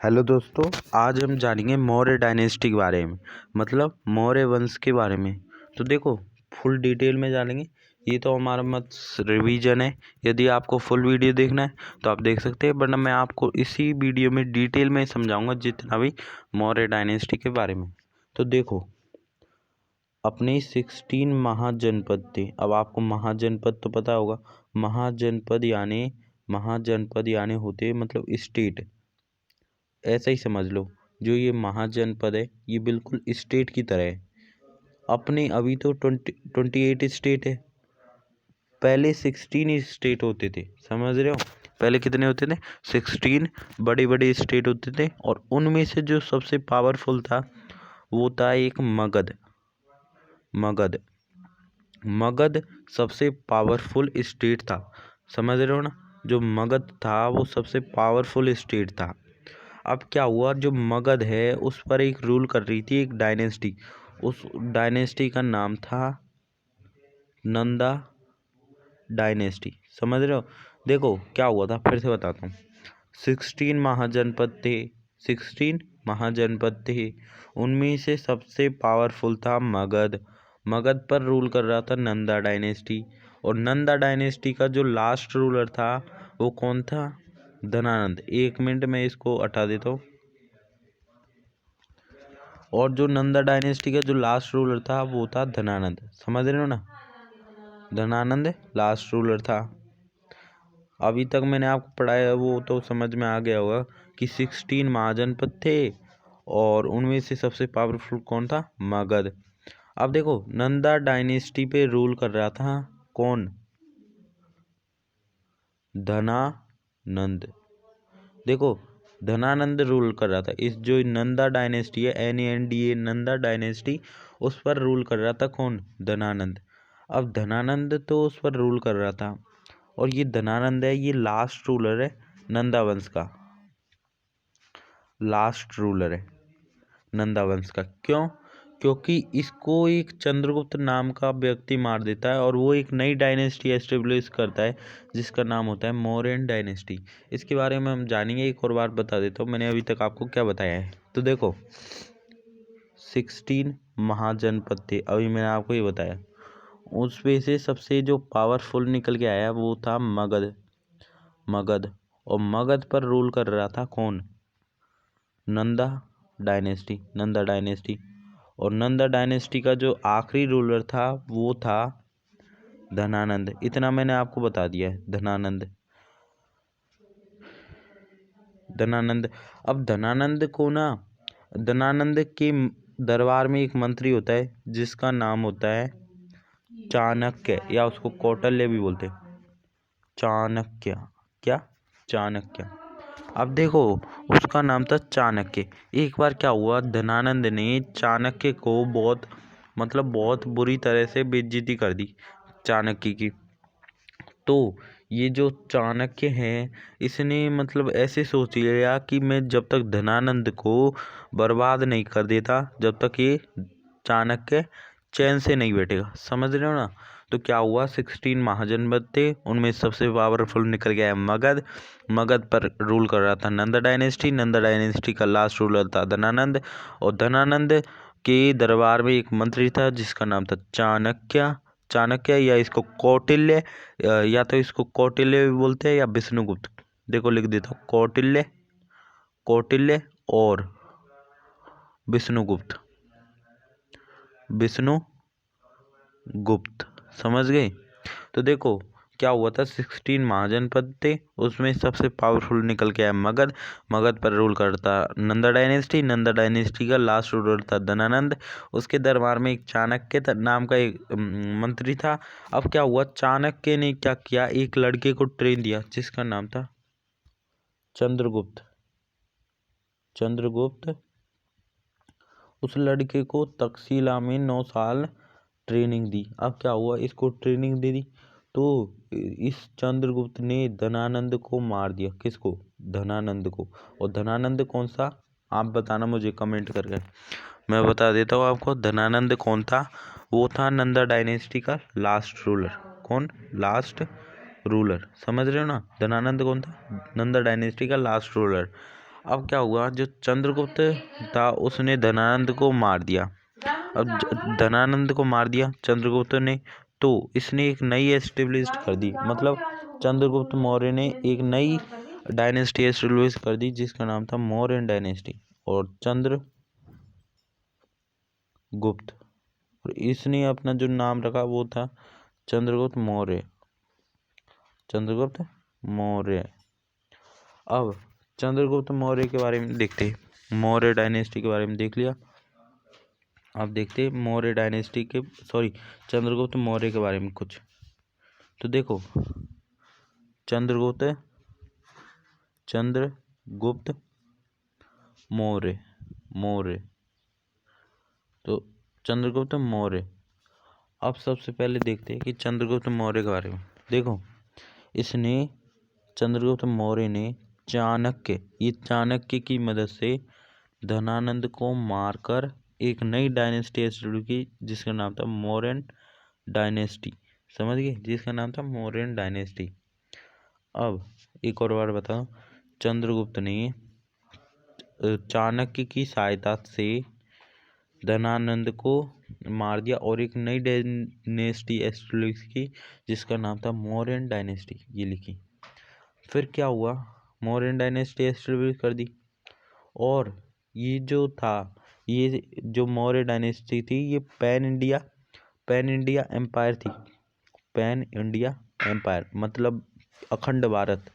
Hello दोस्तों, आज हम जानेंगे मौर्य डायनेस्टी के बारे में, मतलब मौर्य वंश के बारे में। तो देखो, फुल डिटेल में जानेंगे। ये तो हमारा मत रिवीजन है। यदि आपको फुल वीडियो देखना है तो आप देख सकते हैं, वरना मैं आपको इसी वीडियो में डिटेल में समझाऊंगा जितना भी मौर्य डायनेस्टी के बारे में। तो देखो, अपने 16 महाजनपद थे। अब आपको महाजनपद तो पता होगा। महाजनपद यानी होते मतलब स्टेट। ऐसा ही समझ लो, जो ये महाजनपद है ये बिल्कुल स्टेट की तरह है। अपने अभी तो 28 स्टेट है, पहले 16 स्टेट होते थे। समझ रहे हो, पहले कितने होते थे? 16 बड़े बड़े स्टेट होते थे, और उनमें से जो सबसे पावरफुल था वो था एक मगध। मगध मगध सबसे पावरफुल स्टेट था। समझ रहे हो ना, जो मगध था वो सबसे पावरफुल स्टेट था। अब क्या हुआ, जो मगध है उस पर एक रूल कर रही थी एक डायनेस्टी। उस डायनेस्टी का नाम था नंदा डायनेस्टी। समझ रहे हो? देखो क्या हुआ था, फिर से बताता हूँ। 16 महाजनपद थे। 16 महाजनपद थे, उनमें से सबसे पावरफुल था मगध। मगध पर रूल कर रहा था नंदा डायनेस्टी। और नंदा डायनेस्टी का जो लास्ट रूलर था वो कौन था? धनानंद। 1 मिनट में इसको हटा देता हूँ। और जो नंदा डायनेस्टी का जो लास्ट रूलर था वो था धनानंद। समझ रहे हो ना, धनानंद लास्ट रूलर था। अभी तक मैंने आपको पढ़ाया वो तो समझ में आ गया होगा कि 16 महाजनपद थे और उनमें से सबसे पावरफुल कौन था? मगध। अब देखो, नंदा डायनेस्टी पे रूल कर रहा था कौन? धनानंद। देखो, धनानंद रूल कर रहा था। इस जो नंदा डायनेस्टी है, NANDA नंदा डायनेस्टी, उस पर रूल कर रहा था कौन? धनानंद। अब धनानंद तो उस पर रूल कर रहा था, और ये धनानंद है, ये लास्ट रूलर है नंदा वंश का। लास्ट रूलर है नंदा वंश का। क्यों? क्योंकि इसको एक चंद्रगुप्त नाम का व्यक्ति मार देता है, और वो एक नई डायनेस्टी एस्टेब्लिश करता है जिसका नाम होता है मौर्यन डायनेस्टी। इसके बारे में हम जानेंगे। एक और बार बता देता हूँ, मैंने अभी तक आपको क्या बताया है। तो देखो, 16 महाजनपद थे, अभी मैंने आपको ये बताया। उसमें से सबसे जो पावरफुल निकल के आया वो था मगध। मगध, और मगध पर रूल कर रहा था कौन? नंदा डायनेस्टी। नंदा डायनेस्टी। और नंदा डायनेस्टी का जो आखिरी रूलर था वो था धनानंद। इतना मैंने आपको बता दिया है। धनानंद। धनानंद। अब धनानंद को ना, धनानंद के दरबार में एक मंत्री होता है जिसका नाम होता है चाणक्य, या उसको कौटिल्य भी बोलते हैं। चाणक्य। क्या? चाणक्य। अब देखो, उसका नाम था चाणक्य। एक बार क्या हुआ, धनानंद ने चाणक्य को बहुत बुरी तरह से बेइज्जती कर दी चाणक्य की। तो ये जो चाणक्य है, इसने ऐसे सोच लिया कि मैं जब तक धनानंद को बर्बाद नहीं कर देता, जब तक ये चाणक्य चैन से नहीं बैठेगा। समझ रहे हो ना? तो क्या हुआ, 16 महाजनपद थे, उनमें सबसे पावरफुल निकल गया है मगध। मगध पर रूल कर रहा था नंदा डायनेस्टी। नंदा डायनेस्टी का लास्ट रूलर था धनानंद। और धनानंद के दरबार में एक मंत्री था जिसका नाम था चाणक्य। चाणक्य, या इसको कौटिल्य, या तो इसको कौटिल्य भी बोलते हैं या विष्णुगुप्त। देखो लिख देता हूँ, कौटिल्य, कौटिल्य और विष्णुगुप्त। विष्णुगुप्त। समझ गए? तो देखो क्या हुआ था, 16 महाजनपद थे, उसमें सबसे पावरफुल निकल के आया मगध। मगध पर रूल करता नंदा डायनेस्टी। नंदा डायनेस्टी का लास्ट रूलर था धनानंद। उसके दरबार में एक चाणक्य नाम का एक मंत्री था। अब क्या हुआ, चाणक्य ने क्या किया, एक लड़के को ट्रेन दिया जिसका नाम था चंद्रगुप्त। चंद्रगुप्त। उस लड़के को तक्षशिला में 9 साल ट्रेनिंग दी। अब क्या हुआ, इसको ट्रेनिंग दे दी तो इस चंद्रगुप्त ने धनानंद को मार दिया। किसको? धनानंद को। और धनानंद कौन सा, आप बताना मुझे कमेंट करके। मैं बता देता हूँ आपको, धनानंद कौन था? वो था नंदा डायनेस्टी का लास्ट रूलर। कौन? Last ruler. समझ रहे हो ना, धनानंद कौन था? नंदा डायनेस्टी का लास्ट रूलर। अब क्या हुआ, जो चंद्रगुप्त था उसने धनानंद को मार दिया। अब धनानंद को मार दिया चंद्रगुप्त ने, तो इसने एक नई एस्टेब्लिश कर दी, मतलब चंद्रगुप्त मौर्य ने एक नई डायनेस्टी एस्टेब्लिश कर दी जिसका नाम था मौर्यन डायनेस्टी। और चंद्रगुप्त, और इसने अपना जो नाम रखा वो था चंद्रगुप्त मौर्य। चंद्रगुप्त मौर्य। अब चंद्रगुप्त मौर्य के बारे में देखते हैं, मौर्य डायनेस्टी के बारे में देख लिया। अब देखते हैं मौर्य डायनेस्टी के चंद्रगुप्त मौर्य के बारे में कुछ। तो देखो, चंद्रगुप्त मौर्य तो चंद्रगुप्त मौर्य। अब सबसे पहले देखते हैं कि चंद्रगुप्त मौर्य के बारे में। देखो, चंद्रगुप्त मौर्य ने चाणक्य की मदद से धनानंद को मारकर एक नई डायनेस्टी शुरू की जिसका नाम था मौर्यन डायनेस्टी। समझ गए, जिसका नाम था मौर्यन डायनेस्टी। अब एक और बार बताओ, चंद्रगुप्त ने चाणक्य की सहायता से धनानंद को मार दिया और एक नई डायनेस्टी एस्टेब्लिश की जिसका नाम था मौर्यन डायनेस्टी, ये लिखी। फिर क्या हुआ, मौर्यन डायनेस्टी एस्टेब्लिश कर दी। और ये जो मौर्य डायनेस्टी थी ये पैन इंडिया एम्पायर थी। पैन इंडिया एम्पायर मतलब अखंड भारत।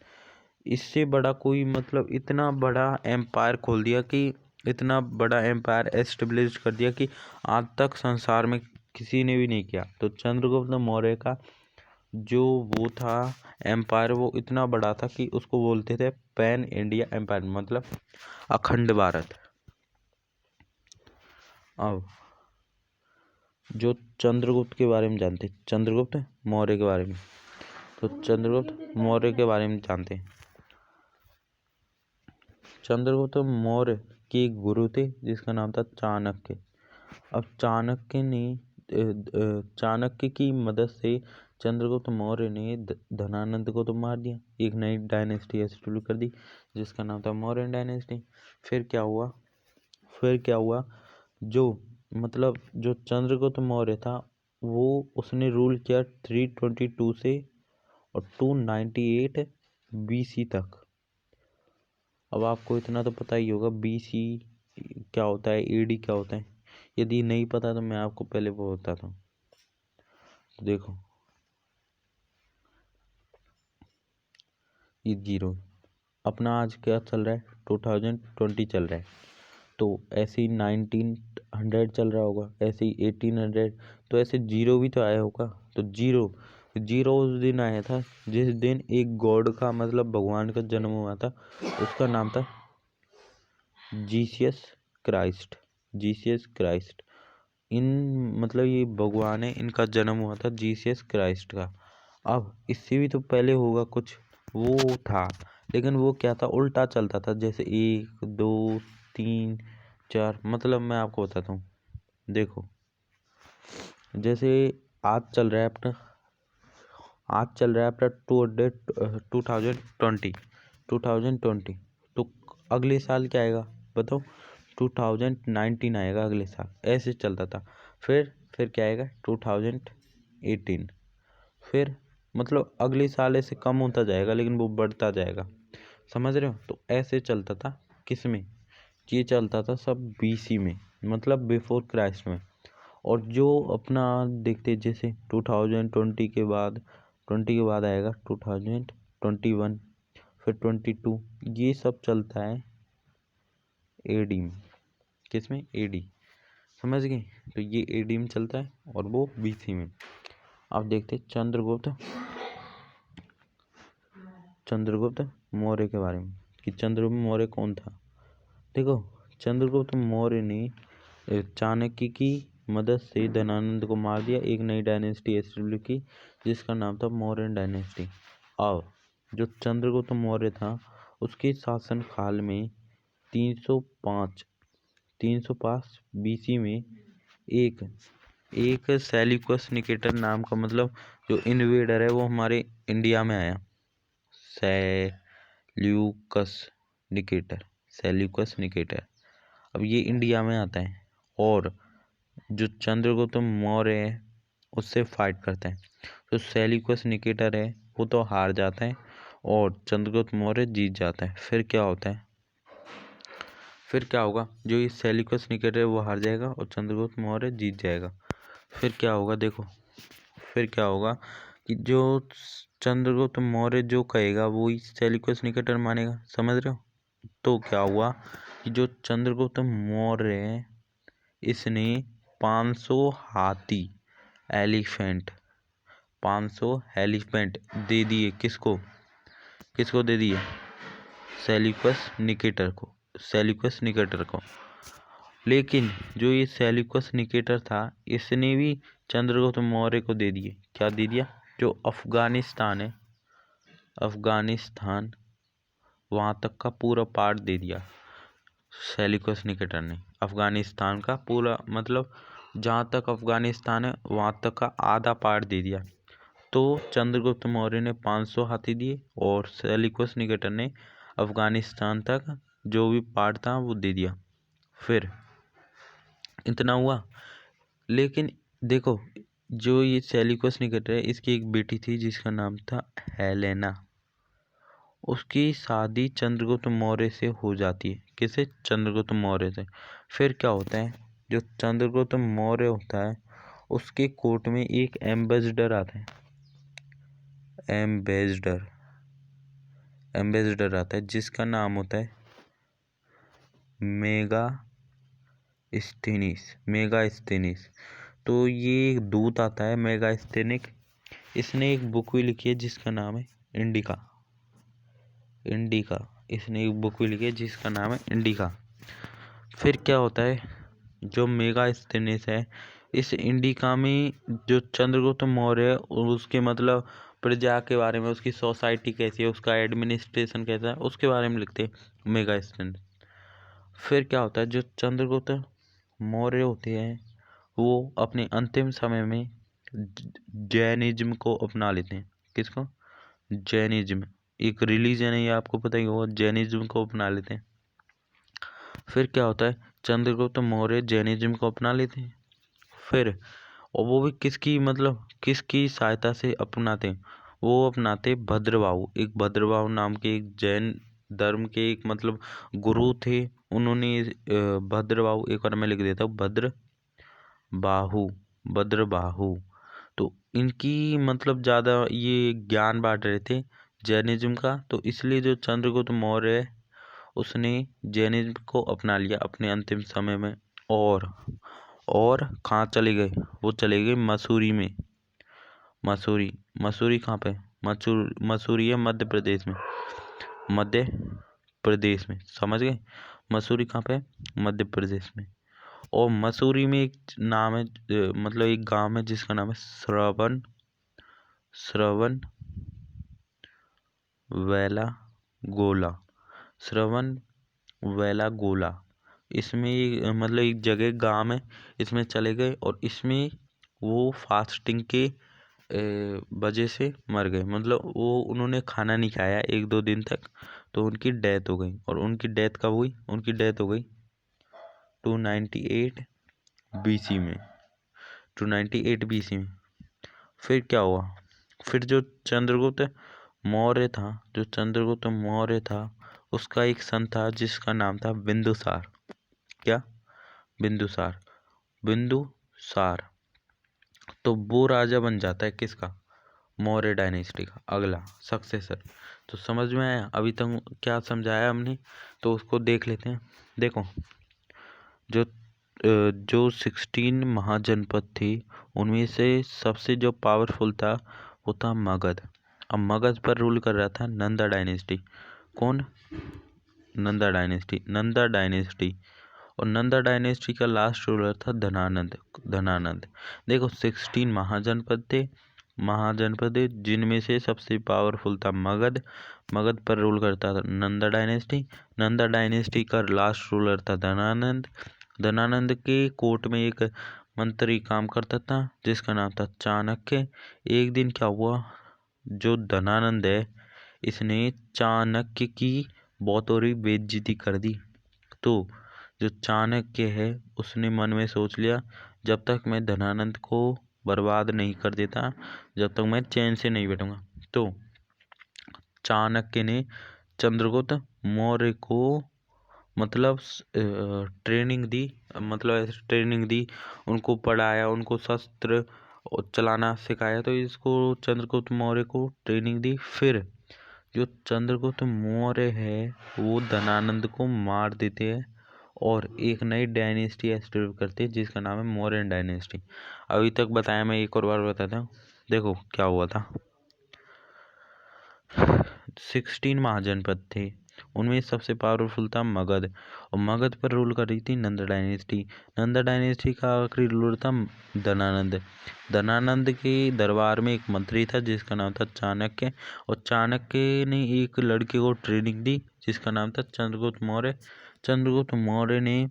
इससे बड़ा कोई, मतलब इतना बड़ा एम्पायर खोल दिया कि इतना बड़ा एम्पायर एस्टेब्लिश कर दिया कि आज तक संसार में किसी ने भी नहीं किया। तो चंद्रगुप्त मौर्य का जो वो था एम्पायर, वो इतना बड़ा था कि उसको बोलते थे पैन इंडिया एम्पायर, मतलब अखंड भारत। अब जो चंद्रगुप्त के बारे में जानते, चंद्रगुप्त मौर्य के बारे में, तो चंद्रगुप्त मौर्य के बारे में जानते हैं। चंद्रगुप्त मौर्य के एक गुरु थे जिसका नाम था चाणक्य। अब चाणक्य की मदद से चंद्रगुप्त मौर्य ने धनानंद को तो मार दिया, एक नई डायनेस्टी शुरू कर दी जिसका नाम था मौर्यन डायनेस्टी। फिर क्या हुआ, जो चंद्रगुप्त मौर्य था वो उसने रूल किया 322 से और 298 BC तक। अब आपको इतना तो पता ही होगा BC क्या होता है, AD क्या होता है। यदि नहीं पता तो मैं आपको पहले वो बताता हूँ। तो देखो, ये 0 अपना आज क्या चल रहा है, 2020 चल रहा है। तो ऐसे ही 1900 चल रहा होगा, ऐसे ही 1800, तो ऐसे 0 भी तो आया होगा। तो जीरो उस दिन आया था जिस दिन एक गॉड का, मतलब भगवान का जन्म हुआ था। उसका नाम था जीसस क्राइस्ट। मतलब ये भगवान है, इनका जन्म हुआ था जीसस क्राइस्ट का। अब इससे भी तो पहले होगा कुछ वो था, लेकिन वो क्या था, उल्टा चलता था, जैसे 1 2 3 4। मतलब मैं आपको बताता हूँ। देखो, जैसे आज चल रहा है अपना 2020। तो अगले साल क्या आएगा बताओ, 2019 आएगा अगले साल। ऐसे चलता था। फिर क्या आएगा 2018। फिर मतलब अगले साल ऐसे कम होता जाएगा लेकिन वो बढ़ता जाएगा, समझ रहे हो। तो ऐसे चलता था, किसमें, ये चलता था सब BC में, मतलब बिफोर क्राइस्ट में। और जो अपना देखते, जैसे 2020 के बाद आएगा 2021, फिर 22, ये सब चलता है AD में। किसमें, AD, समझ गए। तो ये AD में चलता है और वो BC में। अब देखते चंद्रगुप्त मौर्य के बारे में कि चंद्रगुप्त मौर्य कौन था। देखो, चंद्रगुप्त मौर्य ने चाणक्य की मदद से धनानंद को मार दिया, एक नई डायनेस्टी एस्टेब्लिश की जिसका नाम था मौर्यन डायनेस्टी। और जो चंद्रगुप्त मौर्य था उसके शासन काल में 305 BC में एक सेल्यूकस निकेटर नाम का, मतलब जो इन्वेडर है वो हमारे इंडिया में आया। Seleucus Seleucus Nicator. अब ये इंडिया में आता है और जो चंद्रगुप्त मौर्य है उससे फाइट करता है। तो सेल्यूकस निकेटर है वो तो हार जाता है और चंद्रगुप्त मौर्य जीत जाता है। फिर क्या होता है, फिर क्या होगा, जो ये सेल्यूकस निकेटर है वो हार जाएगा और चंद्रगुप्त मौर्य जीत जाएगा। फिर क्या होगा, देखो फिर क्या होगा कि जो चंद्रगुप्त मौर्य जो कहेगा वो ही सेल्यूकस निकेटर मानेगा, समझ रहे हो। तो क्या हुआ कि जो चंद्रगुप्त मौर्य है इसने 500 हाथी एलिफेंट 500 एलिफेंट दे दिए, किसको किसको दे दिए, सेल्यूकस निकेटर को, सेल्यूकस निकेटर को। लेकिन जो ये सेल्यूकस निकेटर था इसने भी चंद्रगुप्त मौर्य को दे दिए, क्या दे दिया, जो अफगानिस्तान है, अफगानिस्तान वहाँ तक का पूरा पार्ट दे दिया सेल्यूकस निकेटर ने। अफगानिस्तान का पूरा मतलब जहाँ तक अफगानिस्तान है वहाँ तक का आधा पार्ट दे दिया। तो चंद्रगुप्त मौर्य ने 500 हाथी दिए और सेल्यूकस निकेटर ने अफगानिस्तान तक जो भी पार्ट था वो दे दिया। फिर इतना हुआ, लेकिन देखो जो ये सेल्यूकस निकेटर है इसकी एक बेटी थी जिसका नाम था हेलेना। उसकी शादी चंद्रगुप्त मौर्य से हो जाती है, किसे, चंद्रगुप्त मौर्य से। फिर क्या होता है, जो चंद्रगुप्त मौर्य होता है उसके कोर्ट में एक एम्बेसडर आता है, एम्बेसडर एम्बेसडर आता है जिसका नाम होता है मेगास्थनीस। तो ये एक दूत आता है मेगास्थनीस, इसने एक बुक भी लिखी है जिसका नाम है इंडिका। इसने एक बुक भी लिखी है जिसका नाम है इंडिका। फिर क्या होता है, जो मेगास्थनीस है इस इंडिका में जो चंद्रगुप्त मौर्य है उसके मतलब प्रजा के बारे में, उसकी सोसाइटी कैसी है, उसका एडमिनिस्ट्रेशन कैसा है, उसके बारे में लिखते हैं मेगास्थनीस। फिर क्या होता है, जो चंद्रगुप्त मौर्य होते हैं वो अपने अंतिम समय में जैनिज्म को अपना लेते हैं, किसको, जैनिज्म एक रिलीजन है, ये आपको पता ही होगा, जैनिज्म को अपना लेते हैं। फिर क्या होता है, चंद्रगुप्त मौर्य जैनिज्म को अपना लेते हैं। फिर और वो भी किसकी मतलब किसकी सहायता से अपनाते हैं, वो अपनाते भद्रबाहु, एक भद्रबाहु नाम के एक जैन धर्म के एक मतलब गुरु थे। उन्होंने भद्रबाहु, एक बार मैं लिख देता हूँ, भद्रबाहु। तो इनकी मतलब ज़्यादा ये ज्ञान बांट रहे थे जैनिज्म का, तो इसलिए जो चंद्रगुप्त मौर्य है उसने जैनिज्म को अपना लिया अपने अंतिम समय में। और कहाँ चले गए, वो चले गए मसूरी में। मसूरी कहाँ पे, मसूरी है मध्य प्रदेश में, मध्य प्रदेश में, समझ गए। मसूरी कहाँ पे, मध्य प्रदेश में। और मसूरी में एक नाम है मतलब एक गांव है जिसका नाम है श्रवण वेला गोला। इसमें मतलब एक जगह गांव है, इसमें चले गए और इसमें वो फास्टिंग के वजह से मर गए, मतलब वो उन्होंने खाना नहीं खाया 1-2 दिन तक, तो उनकी डेथ हो गई। और उनकी डेथ कब हुई, उनकी डेथ हो गई 298 BC में, 298 BC में। फिर क्या हुआ, फिर जो चंद्रगुप्त मौर्य था उसका एक सन था जिसका नाम था बिंदुसार। क्या, बिंदुसार। तो वो राजा बन जाता है किसका, मौर्य डायनेस्टी का अगला सक्सेसर। तो समझ में आया अभी तक क्या समझाया हमने, तो उसको देख लेते हैं। देखो जो 16 महाजनपद थी उनमें से सबसे जो पावरफुल था वो था मगध। अब मगध पर रूल कर रहा था नंदा डायनेस्टी। कौन, नंदा डायनेस्टी। और नंदा डायनेस्टी का लास्ट रूलर था धनानंद। देखो 16 महाजनपद जिनमें से सबसे पावरफुल था मगध पर रूल करता था नंदा डायनेस्टी का लास्ट रूलर था धनानंद के कोर्ट में एक मंत्री काम करता था जिसका नाम था चाणक्य। एक दिन क्या हुआ, जो धनानंद है इसने चाणक्य की बहुत बड़ी बेइज्जती कर दी। तो जो चाणक्य है उसने मन में सोच लिया, जब तक मैं धनानंद को बर्बाद नहीं कर देता, जब तक मैं चैन से नहीं बैठूंगा। तो चाणक्य ने चंद्रगुप्त मौर्य को मतलब ट्रेनिंग दी, मतलब ऐसे ट्रेनिंग दी, उनको पढ़ाया, उनको शस्त्र चलाना सिखाया। तो इसको चंद्रगुप्त मौर्य को ट्रेनिंग दी। फिर जो चंद्रगुप्त मौर्य है वो धनानंद को मार देते हैं और एक नई डायनेस्टी एस्टेब्लिश करते हैं जिसका नाम है मौर्यन डायनेस्टी। अभी तक बताया, मैं एक और बार बताता हूँ। देखो क्या हुआ था। 16 महाजनपद थे, उनमें सबसे पावरफुल था मगध, और मगध पर रूल कर रही थी नंदा डायनेस्टी। नंदा डायनेस्टी का आखिरी रूलर था धनानंद। धनानंद के दरबार में एक मंत्री था जिसका नाम था चाणक्य, और चाणक्य ने एक लड़के को ट्रेनिंग दी जिसका नाम था चंद्रगुप्त मौर्य। चंद्रगुप्त मौर्य ने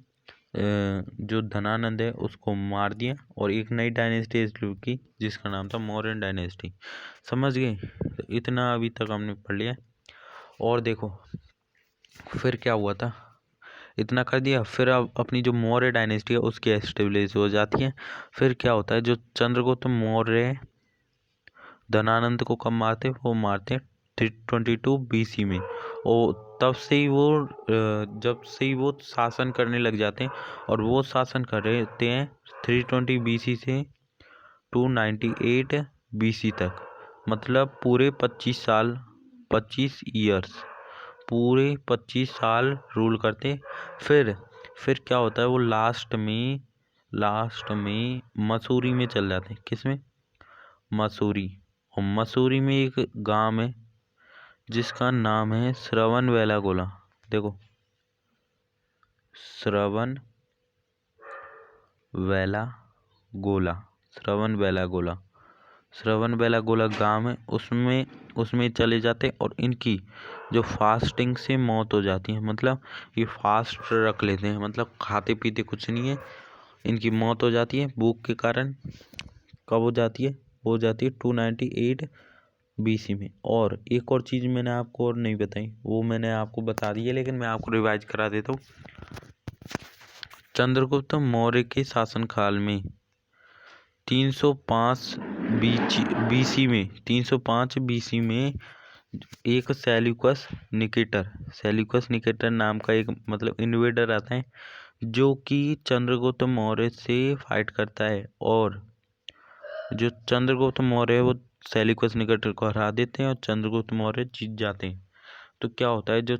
जो धनानंद है उसको मार दिया और एक नई डायनेस्टी शुरू की जिसका नाम था मौर्यन डायनेस्टी। समझ गए? तो इतना अभी तक हमने पढ़ लिया। और देखो फिर क्या हुआ था, इतना कर दिया। फिर अब अपनी जो मौर्य डायनेस्टी है उसकी एस्टेब्लिश हो जाती है। फिर क्या होता है, जो चंद्रगुप्त मौर्य धनानंद को कब मारते, वो मारते 322 BC में। और तब से ही वो जब से ही वो शासन करने लग जाते हैं, और वो शासन कर रहे होते हैं 320 BC से 298 BC तक। मतलब पूरे 25 साल, 25 ईयर्स, पूरे 25 साल रूल करते। फिर क्या होता है, वो लास्ट में मसूरी में चल जाते हैं। किस में? मसूरी। और मसूरी में एक गांव है जिसका नाम है श्रवण बेलागोला। देखो श्रवण बेलागोला, श्रवण बेलागोला, श्रवण बेलागोला गांव है, उसमें चले जाते और इनकी जो फास्टिंग से मौत हो जाती है, मतलब ये फास्ट रख लेते हैं, मतलब खाते पीते कुछ नहीं है, इनकी मौत हो जाती है भूख के कारण। कब हो जाती है? हो जाती है 298 BC में। और एक और चीज़ मैंने आपको और नहीं बताई, वो मैंने आपको बता दी है, लेकिन मैं आपको रिवाइज करा देता हूँ। चंद्रगुप्त मौर्य के शासनकाल में 305 BC में 305 BC में एक सेल्यूकस निकेटर नाम का एक मतलब इन्वेडर आता है जो कि चंद्रगुप्त मौर्य से फाइट करता है, और जो चंद्रगुप्त मौर्य है वो सेल्यूकस निकेटर को हरा देते हैं और चंद्रगुप्त मौर्य जीत जाते हैं। तो क्या होता है, जो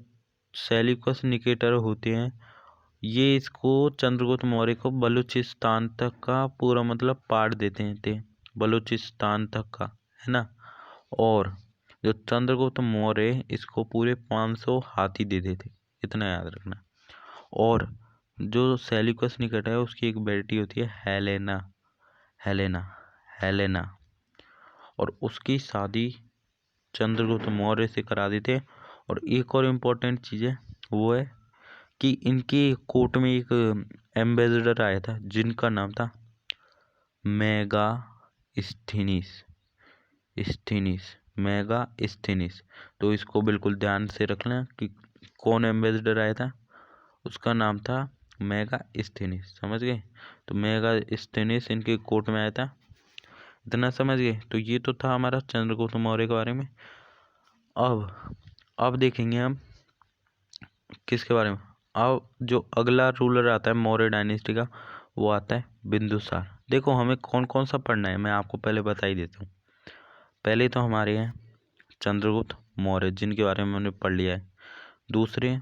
सेल्यूकस निकेटर होते हैं ये इसको चंद्रगुप्त मौर्य को बलूचिस्तान तक का पूरा मतलब पार्ट देते हैं, बलूचिस्तान तक का, है ना। और जो चंद्रगुप्त मौर्य इसको पूरे 500 हाथी दे देते, इतना याद रखना। और जो सेल्यूकस निकेटर है उसकी एक बेटी होती है हेलेना हेलेना, और उसकी शादी चंद्रगुप्त मौर्य से करा देते। और एक और इम्पोर्टेंट चीज़ है, वो है कि इनके कोर्ट में एक एम्बेसडर आया था जिनका नाम था मेगा स्थिनिस। तो इसको बिल्कुल ध्यान से रखना कि कौन एम्बेसडर आया था, उसका नाम था मेगा स्थिनिस। समझ गए? तो मेगा स्थिनिस इनके कोर्ट में आया था, इतना समझ गए। तो ये तो था हमारा चंद्रगुप्त मौर्य के बारे में। अब देखेंगे हम किसके बारे में। अब जो अगला रूलर आता है मौर्य डायनेस्टी का, वो आता है बिंदुसार। देखो हमें कौन कौन सा पढ़ना है, मैं आपको पहले बता ही देता हूँ। पहले तो हमारे हैं चंद्रगुप्त मौर्य जिनके बारे में हमने पढ़ लिया है। दूसरे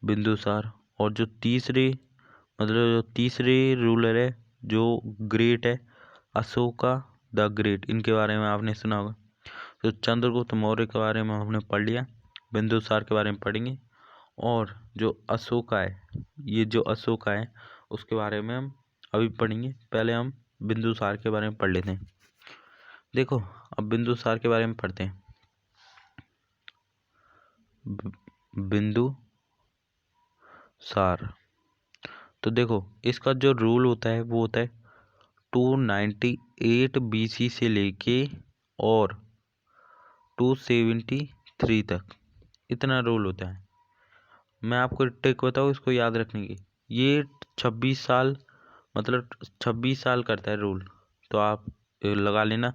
बिंदुसार, और जो तीसरे रूलर है जो ग्रेट है, अशोका द ग्रेट, इनके बारे में आपने सुना होगा। तो चंद्रगुप्त मौर्य के बारे में हमने पढ़ लिया, बिंदुसार के बारे में पढ़ेंगे। और जो अशोका है, ये जो अशोका है उसके बारे में हम अभी पढ़ेंगे। पहले हम बिंदुसार के बारे में पढ़ लेते हैं। देखो अब बिंदुसार के बारे में पढ़ते हैं। बिंदुसार, तो देखो इसका जो रूल होता है वो होता है 298 BC से लेके और 273 तक। इतना रोल होता है। मैं आपको ट्रिक बताऊँ इसको याद रखने की। ये 26 साल, मतलब 26 साल करता है रोल। तो आप लगा लेना,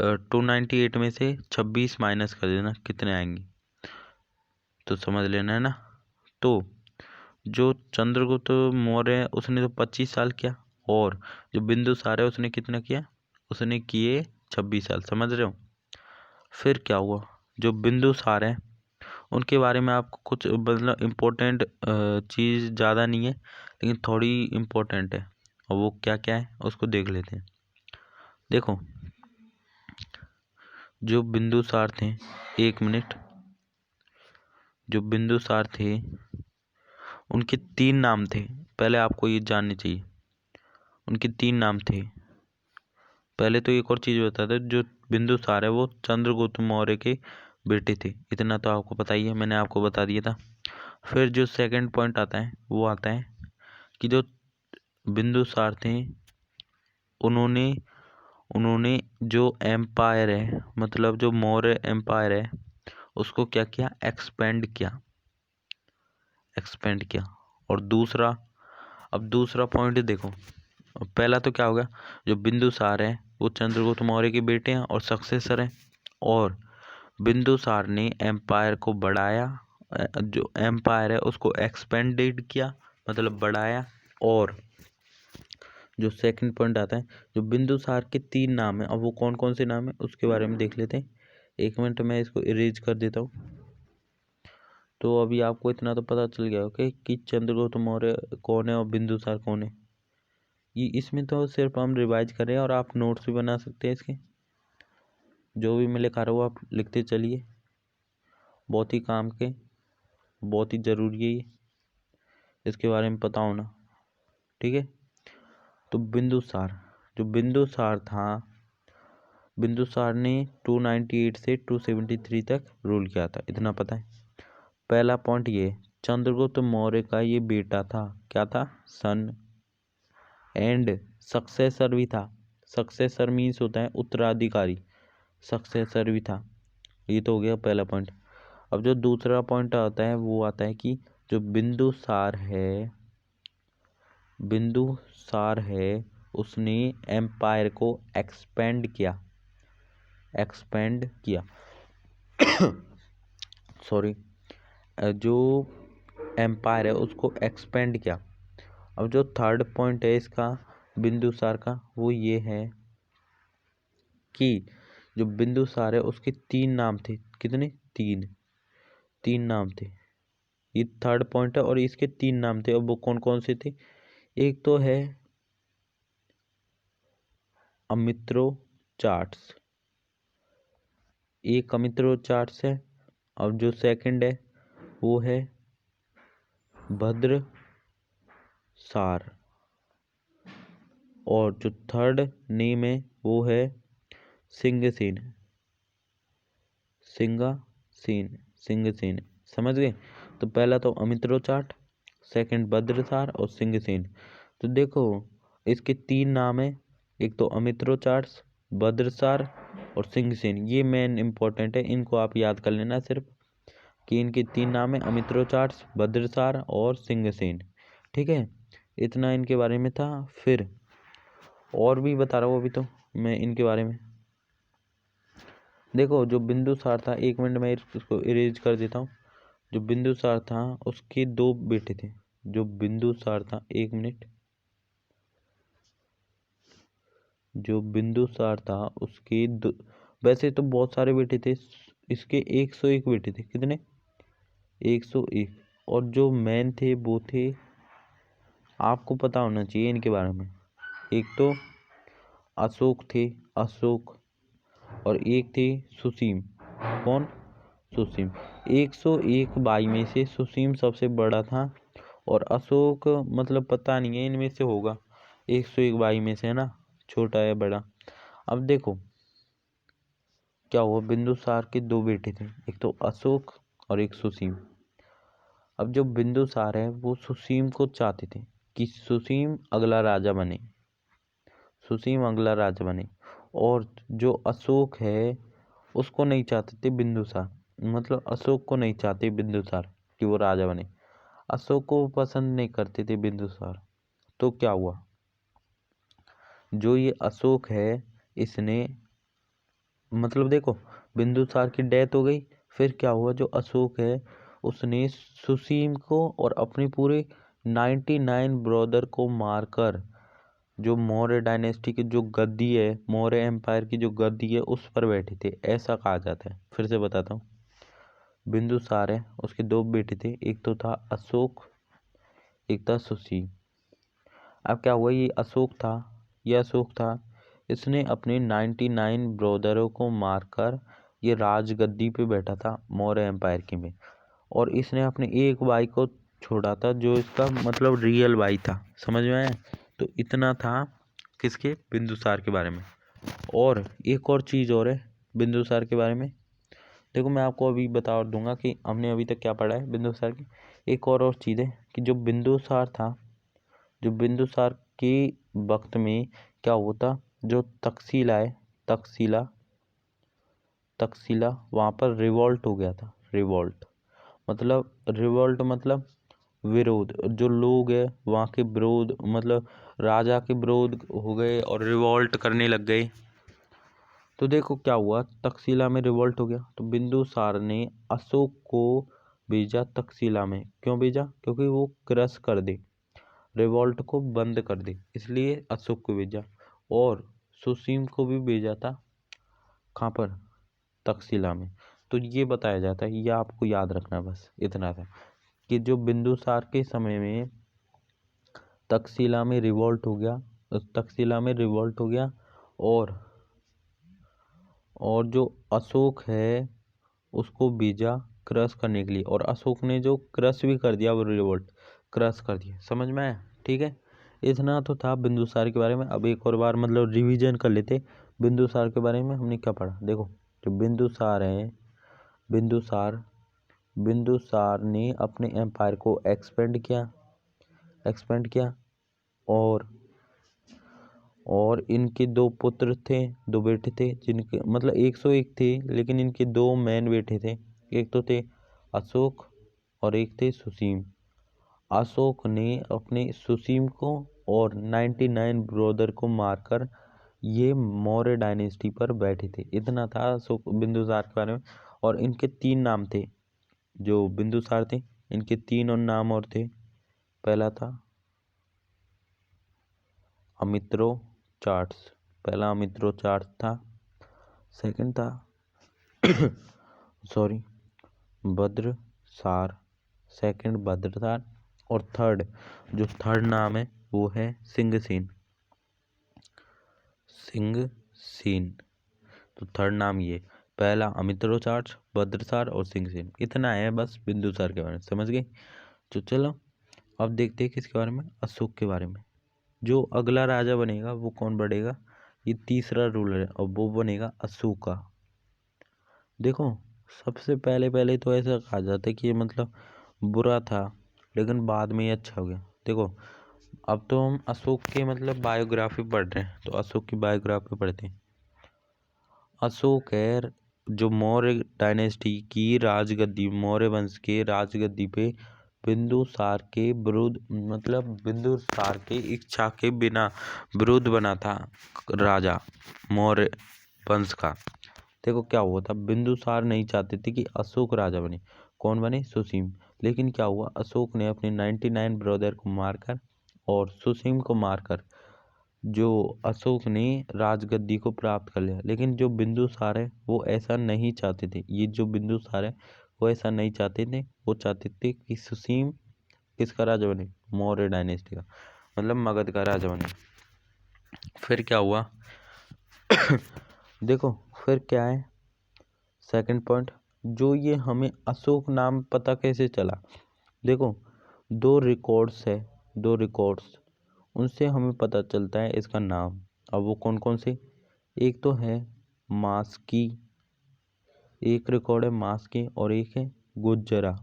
298 में से 26 माइनस कर देना, कितने आएंगे तो समझ लेना, है ना। तो जो चंद्रगुप्त मौर्य है उसने तो 25 साल किया, और जो बिंदुसार है उसने कितना किया, उसने किए 26 साल, समझ रहे हो। फिर क्या हुआ, जो बिंदुसार है उनके बारे में आपको कुछ मतलब इम्पोर्टेंट चीज़ ज़्यादा नहीं है, लेकिन थोड़ी इम्पोर्टेंट है, और वो क्या क्या है उसको देख लेते हैं। देखो, जो बिंदुसार थे, एक मिनट, जो बिंदुसार थे उनके 3 नाम थे, पहले आपको ये जाननी चाहिए। उनके 3 नाम थे। पहले तो एक और चीज़ बता दो, जो बिंदुसार है वो चंद्रगुप्त मौर्य के बेटे थे, इतना तो आपको पता ही है, मैंने आपको बता दिया था। फिर जो सेकंड पॉइंट आता है वो आता है कि जो बिंदुसार थे उन्होंने उन्होंने जो एम्पायर है, मतलब जो मौर्य एम्पायर है, उसको क्या किया, एक्सपेंड किया। और दूसरा, अब दूसरा पॉइंट देखो, पहला तो क्या होगा, जो बिंदुसार है वो चंद्रगुप्त मौर्य के बेटे हैं और सक्सेसर हैं, और बिंदुसार ने एम्पायर को बढ़ाया, जो एम्पायर है उसको एक्सपेंडेड किया, मतलब बढ़ाया। और जो सेकंड पॉइंट आता है, जो बिंदुसार के 3 नाम है, अब वो कौन कौन से नाम है उसके बारे में देख लेते हैं। एक मिनट, मैं इसको इरेज कर देता हूँ। तो अभी आपको इतना तो पता चल गया होगा कि चंद्रगुप्त मौर्य कौन है और बिंदुसार कौन है। ये इसमें तो सिर्फ हम रिवाइज कर रहे हैं, और आप नोट्स भी बना सकते हैं इसके, जो भी मैं लिखा रहा हूँ आप लिखते चलिए। बहुत ही काम के, बहुत ही ज़रूरी है ये, इसके बारे में पता होना, ठीक है। तो बिंदुसार, जो बिंदुसार था, बिंदुसार ने 298 से 273 तक रूल किया था, इतना पता है। पहला पॉइंट ये, चंद्रगुप्त मौर्य का ये बेटा था, क्या था, सन, एंड सक्सेसर भी था। सक्सेसर मीन्स होता है उत्तराधिकारी, सक्सेसर भी था। ये तो हो गया पहला पॉइंट। अब जो दूसरा पॉइंट आता है वो आता है कि जो बिंदुसार है उसने एम्पायर को एक्सपेंड किया सॉरी, जो एम्पायर है उसको एक्सपेंड किया। अब जो थर्ड पॉइंट है इसका बिंदुसार का, वो ये है कि जो बिंदुसार है उसके 3 नाम थे, कितने, 3 नाम थे। ये थर्ड पॉइंट है और इसके 3 नाम थे, अब वो कौन कौन से थे। एक तो है अमित्रो चार्ट्स, एक अमित्रो चार्ट्स है। अब जो सेकंड है वो है भद्र सार, और जो थर्ड नेम है वो है सिंगसेन, सिंगसेन, समझ गए। तो पहला तो अमित्रो चार्ट, सेकंड भद्रसार और सिंगसेन। तो देखो, इसके 3 नाम है, एक तो अमित्रो चार्ट्स, भद्रसार और सिंगसेन, ये मेन इंपॉर्टेंट है, इनको आप याद कर लेना सिर्फ, कि इनके 3 नाम है, अमित्रो चार्ट्स, भद्रसार और सिंगसेन, ठीक है। इतना इनके बारे में था। फिर और भी बता रहा हूँ अभी तो मैं इनके बारे में। देखो, जो बिंदुसार था, एक मिनट में इसको इरेज कर देता हूँ। जो बिंदुसार था उसके 2 बेटे थे। जो बिंदुसार था, एक मिनट, जो बिंदुसार था उसके वैसे तो बहुत सारे बेटे थे, इसके 101 बेटे थे, कितने, 101। और जो मैन थे वो थे, आपको पता होना चाहिए इनके बारे में, एक तो अशोक थे, अशोक, और एक थे सुसीम, कौन, सुसीम। 101 भाई में से सुसीम सबसे बड़ा था, और अशोक मतलब पता नहीं है इनमें से होगा, 101 भाई में से, है ना, छोटा है बड़ा। अब देखो क्या हुआ, बिंदुसार के 2 बेटे थे, एक तो अशोक और एक सुसीम। अब जो बिंदुसार है वो सुसीम को चाहते थे कि सुसीम अगला राजा बने, और जो अशोक है उसको नहीं चाहते थे बिंदुसार। मतलब अशोक को नहीं चाहते बिंदुसार कि वो राजा बने, अशोक को पसंद नहीं करते थे बिंदुसार। तो क्या हुआ, जो ये अशोक है इसने, मतलब देखो, बिंदुसार की डेथ हो गई, फिर क्या हुआ, जो अशोक है उसने सुसीम को और अपने पूरे 99 ब्रदर को मारकर जो मौर्य डायनेस्टी की जो गद्दी है, मौर्य एम्पायर की जो गद्दी है, उस पर बैठे थे, ऐसा कहा जाता है। फिर से बताता हूँ, बिंदुसार है, उसके दो बेटे थे, एक तो था अशोक, एक था सुसीम। अब क्या हुआ, ये अशोक था, इसने अपने 99 ब्रदरों को मारकर ये राजगद्दी पे बैठा था मौर्य एम्पायर की में, और इसने अपने एक भाई को छोड़ा था जो इसका मतलब रियल भाई था। समझ में आया? तो इतना था किसके, बिंदुसार के बारे में। और एक और चीज़ और है बिंदुसार के बारे में, देखो मैं आपको अभी बता और दूंगा कि हमने अभी तक क्या पढ़ा है बिंदुसार की। एक और चीज़ है कि जो बिंदुसार था, जो बिंदुसार के वक्त में क्या हुआ था, जो तक्षशिला है, तक्षशिला वहाँ पर रिवॉल्ट हो गया था। रिवॉल्ट मतलब विरोध, जो लोग है वहाँ के विरोध, मतलब राजा के विरोध हो गए और रिवॉल्ट करने लग गए। तो देखो क्या हुआ, तक्षशिला में रिवॉल्ट हो गया, तो बिंदुसार ने अशोक को भेजा तक्षशिला में। क्यों भेजा? क्योंकि वो क्रश कर दे, रिवॉल्ट को बंद कर दे, इसलिए अशोक को भेजा। और सुसीम को भी भेजा था, कहाँ पर, तक्षशिला में। तो ये बताया जाता है, ये आपको याद रखना, बस इतना था कि जो बिंदुसार के समय में तक्षशिला में रिवॉल्ट हो गया, और जो अशोक है उसको भेजा क्रश करने के लिए, और अशोक ने जो क्रश भी कर दिया, वो रिवोल्ट क्रश कर दिया। समझ में आया? ठीक है, इतना तो था बिंदुसार के बारे में। अब एक और बार मतलब रिवीजन कर लेते बिंदुसार के बारे में, हमने क्या पढ़ा। देखो, जो बिंदुसार है, बिंदुसार ने अपने एम्पायर को एक्सपेंड किया, और इनके दो पुत्र थे, दो बेटे थे, जिनके मतलब 101 थे, लेकिन इनके दो मेन बेटे थे, एक तो थे अशोक और एक थे सुसीम। अशोक ने अपने सुसीम को और 99 ब्रदर को मारकर ये मौर्य डायनेस्टी पर बैठे थे। इतना था अशोक बिंदुसार के बारे में। और इनके 3 नाम थे, जो बिंदुसार थे, इनके 3 और नाम और थे। पहला था अमित्रो चार्ट्स, पहला अमित्रो चार्ट्स था। सेकंड था सॉरी भद्रसार, सेकंड भद्रसार। और थर्ड नाम है वो है सिंहसेन। तो थर्ड नाम ये, पहला अमित्रोचार्ज, भद्रसार और सिंहसेन। इतना है बस बिंदुसार के बारे में, समझ गए? तो चलो अब देखते हैं किसके बारे में, अशोक के बारे में। जो अगला राजा बनेगा वो कौन बनेगा, ये तीसरा रूलर है, और वो बनेगा अशोका। देखो, सबसे पहले पहले तो ऐसा कहा जाता है कि ये मतलब बुरा था, लेकिन बाद में ये अच्छा हो गया। देखो, अब तो हम अशोक के मतलब बायोग्राफी पढ़ रहे हैं, तो अशोक की बायोग्राफी पढ़ते हैं। अशोक है जो मौर्य डायनेस्टी की राजगद्दी, मौर्य वंश के राजगद्दी पे बिंदुसार के विरुद्ध, मतलब बिंदुसार के इच्छा के बिना विरुद्ध बना था राजा मौर्य वंश का। देखो क्या हुआ था, बिंदुसार नहीं चाहते थे कि अशोक राजा बने। कौन बने? सुसीम। लेकिन क्या हुआ, अशोक ने अपने 99 ब्रदर को मारकर और सुसीम को मारकर जो अशोक ने राजगद्दी को प्राप्त कर लिया। लेकिन जो बिंदुसार है वो ऐसा नहीं चाहते थे, ये जो बिंदुसार है वो ऐसा नहीं चाहते थे। वो चाहते थे कि सुसीम किसका राजा बने, मौर्य डायनेस्टी का, मतलब मगध का राजा बने। फिर क्या हुआ देखो फिर क्या है, सेकंड पॉइंट, जो ये हमें अशोक नाम पता कैसे चला। देखो, दो रिकॉर्ड्स उनसे हमें पता चलता है इसका नाम। अब वो कौन कौन से, एक तो है मास्की, एक रिकॉर्ड है मास्की, और एक है गुज्जरा,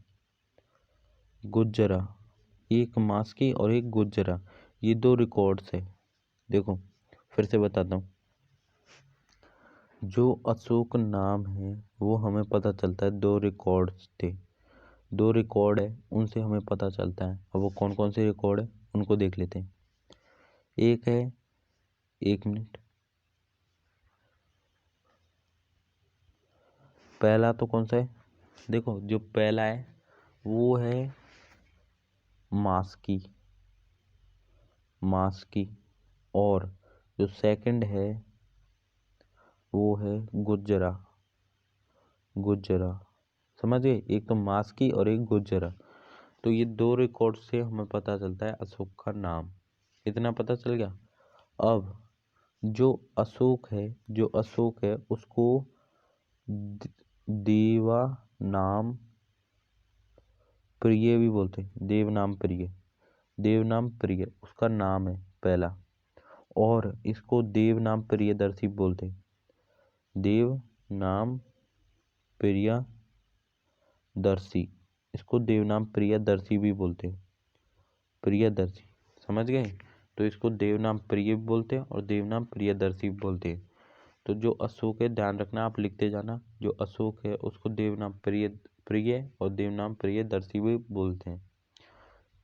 एक मास्की और एक गुज्जरा, ये दो रिकॉर्ड्स है। देखो फिर से बताता हूँ, जो अशोक नाम है वो हमें पता चलता है, दो रिकॉर्ड्स थे, दो रिकॉर्ड है, उनसे हमें पता चलता है। अब वो कौन कौन से रिकॉर्ड है उनको देख लेते हैं। एक है, एक मिनट, पहला तो कौन सा है, देखो जो पहला है वो है मास्की, मास्की। और जो सेकंड है वो है गुजरा, गुजरा। समझ गए, एक तो मास्की और एक गुजरा। तो ये दो रिकॉर्ड से हमें पता चलता है अशोक का नाम, इतना पता चल गया। अब जो अशोक है, जो अशोक है उसको देवा नाम प्रिय भी बोलते हैं, देव नाम प्रिय, देव नाम प्रिय उसका नाम है पहला। और इसको देव नाम प्रियदर्शी बोलते हैं, देव नाम प्रियदर्शी, इसको देव नाम प्रियदर्शी भी बोलते हैं, प्रियदर्शी। समझ गए, तो इसको देव नाम प्रिय भी बोलते हैं और देव नाम प्रियदर्शी भी बोलते हैं। तो जो अशोक है, ध्यान रखना, आप लिखते जाना, जो अशोक है उसको देव नाम प्रिय प्रिय और देव नाम प्रियदर्शी भी बोलते हैं।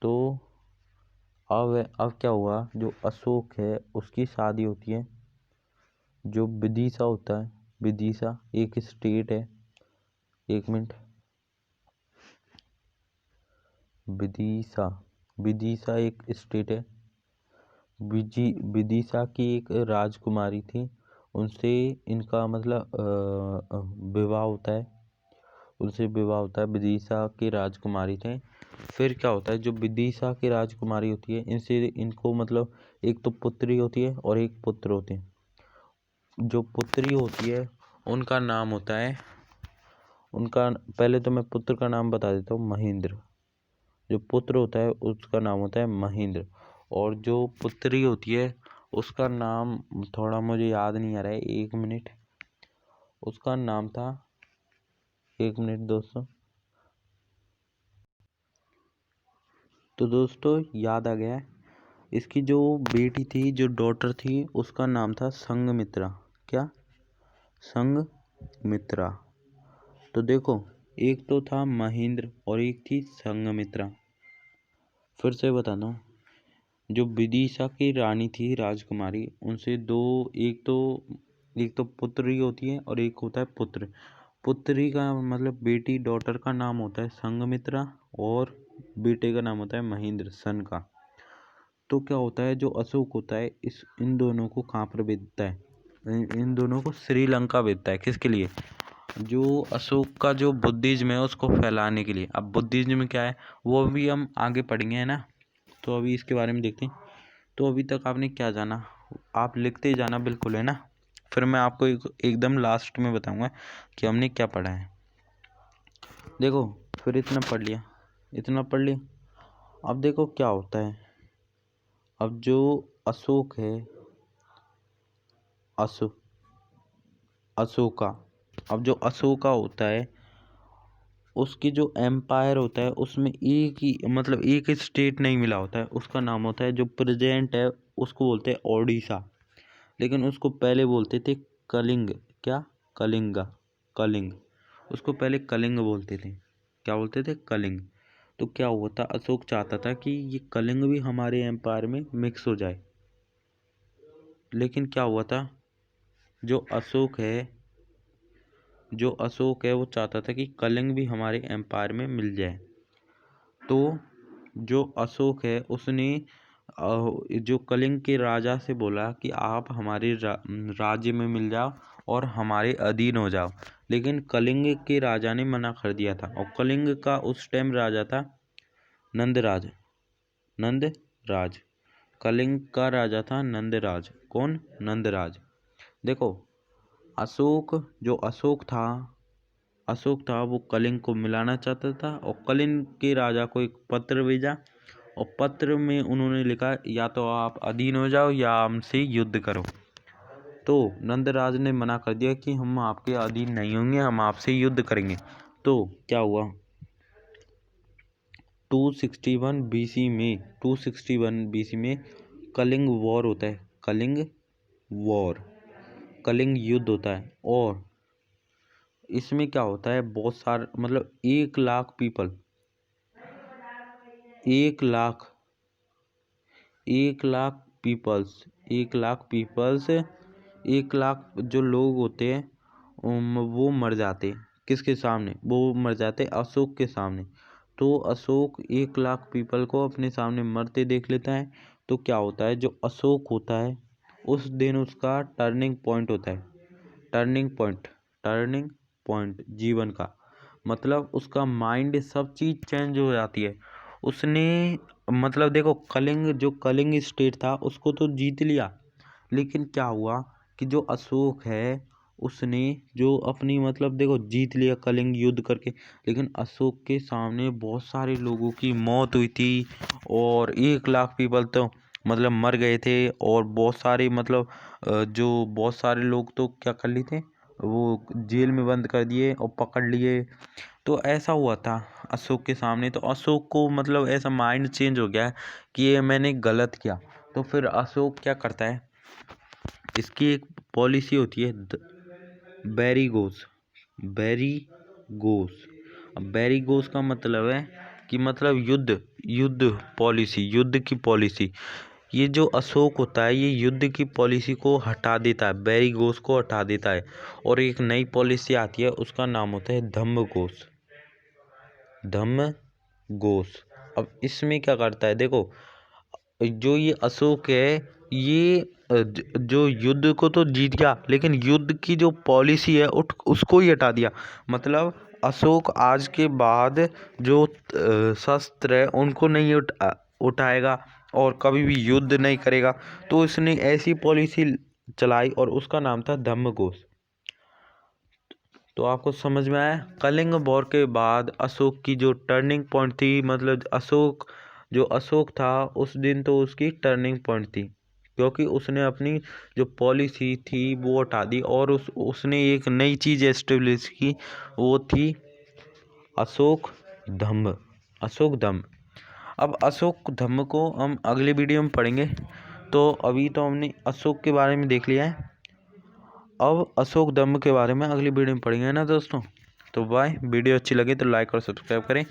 तो अब क्या हुआ, जो अशोक है उसकी शादी होती है, जो विदिशा होता है, विदिशा एक स्टेट है, एक मिनट, विदिशा, विदिशा एक स्टेट है। विदिशा की एक राजकुमारी थी, उनसे इनका मतलब विवाह होता है, उनसे विवाह होता है, विदिशा की राजकुमारी थे। फिर क्या होता है, जो विदिशा की राजकुमारी होती है इनसे इनको मतलब एक तो पुत्री होती है और एक पुत्र होते हैं। जो पुत्री होती है उनका नाम होता है, उनका पहले तो मैं पुत्र का नाम बता देता हूँ, महेंद्र। जो पुत्र होता है उसका नाम होता है महेंद्र। और जो पुत्री होती है उसका नाम थोड़ा मुझे याद नहीं आ रहा है, एक मिनट, उसका नाम था, एक मिनट दोस्तों, तो दोस्तों याद आ गया है। इसकी जो बेटी थी, जो डॉटर थी, उसका नाम था संघमित्रा। क्या, संघमित्रा। तो देखो, एक तो था महेंद्र और एक थी संघमित्रा। फिर से बताता हूँ, जो विदिशा की रानी थी, राजकुमारी, उनसे दो, एक तो पुत्री होती है और एक होता है पुत्र। पुत्री का मतलब बेटी, डॉटर का नाम होता है संघमित्रा और बेटे का नाम होता है महेंद्र, सन का। तो क्या होता है, जो अशोक होता है इन दोनों को कहाँ पर भेजता है, इन दोनों को श्रीलंका भेजता है। किसके लिए, जो अशोक का जो बुद्धिज्म है उसको फैलाने के लिए। अब बुद्धिज्म क्या है वो भी हम आगे पढ़ेंगे, है ना। तो अभी इसके बारे में देखते हैं। तो अभी तक आपने क्या जाना, आप लिखते जाना बिल्कुल, है ना। फिर मैं आपको एकदम लास्ट में बताऊंगा कि हमने क्या पढ़ा है। देखो, फिर इतना पढ़ लिया, इतना पढ़ लिया। अब देखो क्या होता है, अब जो अशोक है, अशोका, अब जो अशोका होता है उसकी जो एम्पायर होता है उसमें एक ही मतलब एक स्टेट नहीं मिला होता है, उसका नाम होता है, जो प्रेजेंट है उसको बोलते हैं ओडिशा, लेकिन उसको पहले बोलते थे कलिंग। क्या, कलिंगा, कलिंग, उसको पहले कलिंग बोलते थे। क्या बोलते थे, कलिंग। तो क्या हुआ था, अशोक चाहता था कि ये कलिंग भी हमारे एम्पायर में मिक्स हो जाए, लेकिन क्या हुआ था, जो अशोक है, जो अशोक है वो चाहता था कि कलिंग भी हमारे एम्पायर में मिल जाए। तो जो अशोक है उसने जो कलिंग के राजा से बोला कि आप हमारे राज्य में मिल जाओ और हमारे अधीन हो जाओ, लेकिन कलिंग के राजा ने मना कर दिया था। और कलिंग का उस टाइम राजा था नंदराज, नंदराज, कलिंग का राजा था नंदराज। कौन, नंदराज। देखो, अशोक, जो अशोक था वो कलिंग को मिलाना चाहता था और कलिंग के राजा को एक पत्र भेजा और पत्र में उन्होंने लिखा या तो आप अधीन हो जाओ या हमसे युद्ध करो। तो नंदराज ने मना कर दिया कि हम आपके अधीन नहीं होंगे, हम आपसे युद्ध करेंगे। तो क्या हुआ, 261 बीसी में, 261 बीसी में कलिंग वॉर होता है, कलिंग वॉर, कलिंग युद्ध होता है। और इसमें क्या होता है, बहुत सारे मतलब 1 lakh people, 1 lakh 1 lakh peoples 1 lakh peoples 1 lakh जो लोग होते हैं वो मर जाते। किसके सामने? वो मर जाते अशोक के सामने। तो अशोक 1 लाख पीपल को अपने सामने मरते देख लेता है। तो क्या होता है, जो अशोक होता है उस दिन उसका टर्निंग पॉइंट होता है। टर्निंग पॉइंट जीवन का मतलब उसका माइंड, सब चीज़ चेंज हो जाती है। उसने मतलब देखो, कलिंग स्टेट था उसको तो जीत लिया, लेकिन क्या हुआ कि जो अशोक है उसने जो अपनी मतलब देखो जीत लिया कलिंग युद्ध करके, लेकिन अशोक के सामने बहुत सारे लोगों की मौत हुई थी। और 1 लाख पीपल तो मतलब मर गए थे। और बहुत सारे मतलब जो बहुत सारे लोग तो क्या कर लिए थे, वो जेल में बंद कर दिए और पकड़ लिए। तो ऐसा हुआ था अशोक के सामने। तो अशोक को मतलब ऐसा माइंड चेंज हो गया कि ये मैंने गलत किया। तो फिर अशोक क्या करता है, इसकी एक पॉलिसी होती है बैरी गोस का मतलब है कि मतलब युद्ध की पॉलिसी। ये जो अशोक होता है ये युद्ध की पॉलिसी को हटा देता है, बैरी गोस को हटा देता है, और एक नई पॉलिसी आती है, उसका नाम होता है धम्म गोस। अब इसमें क्या करता है, देखो जो ये अशोक है ये जो युद्ध को तो जीत गया, लेकिन युद्ध की जो पॉलिसी है उसको ही हटा दिया। मतलब अशोक आज के बाद जो शस्त्र है उनको नहीं उठाएगा और कभी भी युद्ध नहीं करेगा। तो इसने ऐसी पॉलिसी चलाई और उसका नाम था धम्मघोष। तो आपको समझ में आया। कलिंग वॉर के बाद अशोक की जो टर्निंग पॉइंट थी, मतलब अशोक था उस दिन तो उसकी टर्निंग पॉइंट थी, क्योंकि उसने अपनी जो पॉलिसी थी वो हटा दी और उसने एक नई चीज़ एस्टेब्लिश की, वो थी अशोक धम्म। अब अशोक धम्म को हम अगले वीडियो में पढ़ेंगे। तो अभी तो हमने अशोक के बारे में देख लिया है, अब अशोक धम्म के बारे में अगली वीडियो में पढ़ेंगे ना दोस्तों। तो बाय। वीडियो अच्छी लगे तो लाइक और सब्सक्राइब करें।